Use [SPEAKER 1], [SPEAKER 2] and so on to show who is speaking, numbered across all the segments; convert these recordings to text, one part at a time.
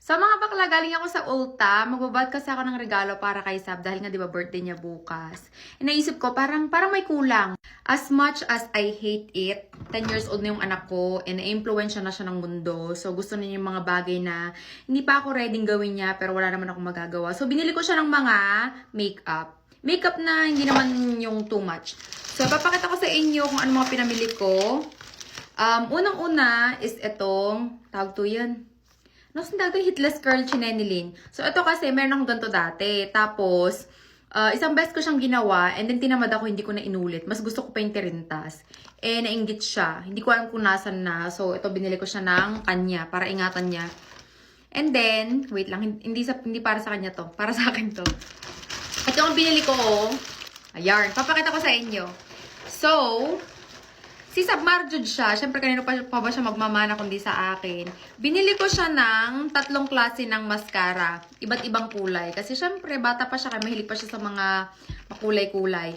[SPEAKER 1] So mga bakla, galing ako sa Ulta. Magbabad kasi ako ng regalo para kay Sab dahil nga 'di ba birthday niya bukas. Naisip ko parang may kulang. As much as I hate it, 10 years old na yung anak ko and na-influensya na siya ng mundo. So gusto niya yung mga bagay na hindi pa ako ready gawin niya pero wala naman akong magagawa. So binili ko siya ng mga makeup. Makeup na hindi naman yung too much. So papakita ko sa inyo kung ano mga pinamili ko. Unang-una is itong, tawag to yan. Dati Hitless Curl Chinenilin. So, ito kasi, meron akong ganito dati. Tapos, isang beses ko siyang ginawa, and then tinamad ako, hindi ko na inulit. Mas gusto ko pa yung tirintas. Nainggit siya. Hindi ko alam kung nasan na. So, ito, binili ko siya ng kanya, para ingatan niya. And then, wait lang, hindi para sa kanya to. Para sa akin to. Ito ang binili ko, ayan, papakita ko sa inyo. So, si Submarjud siya. Siyempre, kanino pa ba siya magmamana kundi sa akin. Binili ko siya ng 3 klase ng mascara. Iba't ibang kulay. Kasi siyempre, bata pa siya. Kaya mahilig pa siya sa mga makulay-kulay.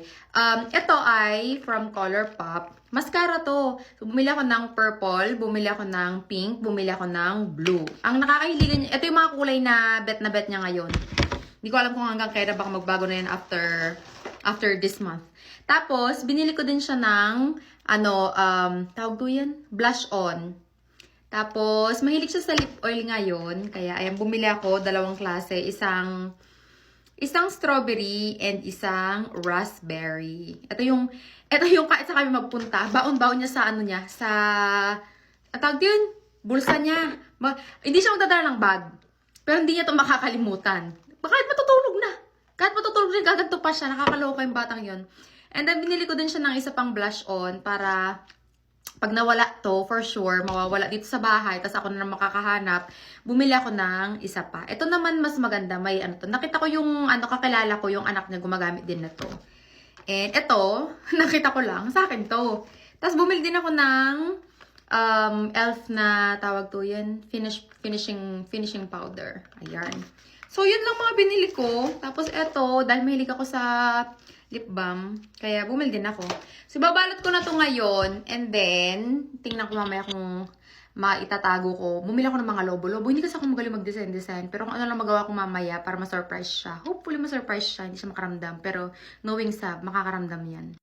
[SPEAKER 1] Ito ay from Colourpop. Mascara to. So, bumili ako ng purple. Bumili ako ng pink. Bumili ako ng blue. Ang nakakahiligan niya, ito yung mga kulay na bet niya ngayon. Hindi ko alam kung hanggang kailan baka magbago na yan after this month. Tapos, binili ko din siya ng tawag ko yan? Blush on. Tapos, mahilig siya sa lip oil ngayon. Kaya, ayan, bumili ako, 2 klase. Isang strawberry and isang raspberry. Ito yung kahit sa kami magpunta, baon-baon niya sa tawag yun, bulsa niya. Hindi siya magdadala ng bag. Pero hindi niya ito makakalimutan. Kahit matutulog na. Kahit matutulog na, gaganto pa siya. Nakakaloka yung batang yun. And then, binili ko din siya ng isa pang blush on para pag nawala to, for sure, mawawala dito sa bahay, tapos ako na makakahanap, bumili ako ng isa pa. Ito naman mas maganda, may to. Nakita ko yung, kakilala ko, yung anak niya gumagamit din na to. And ito, nakita ko lang, sa akin to. Tapos bumili din ako ng e.l.f. na tawag to yan, finishing powder. Ayan. So, yun lang mga binili ko. Tapos ito, dahil mahilig ako sa lip balm. Kaya bumili din ako. So, babalot ko na to ngayon. And then, tingnan ko mamaya kung maitatago ko. Bumili ako ng mga lobo-lobo. Hindi kasi ako magaling mag-design. Pero kung ano lang magawa ko mamaya para ma-surprise siya. Hopefully ma-surprise siya. Hindi siya makaramdam. Pero knowing Sab, makakaramdam yan.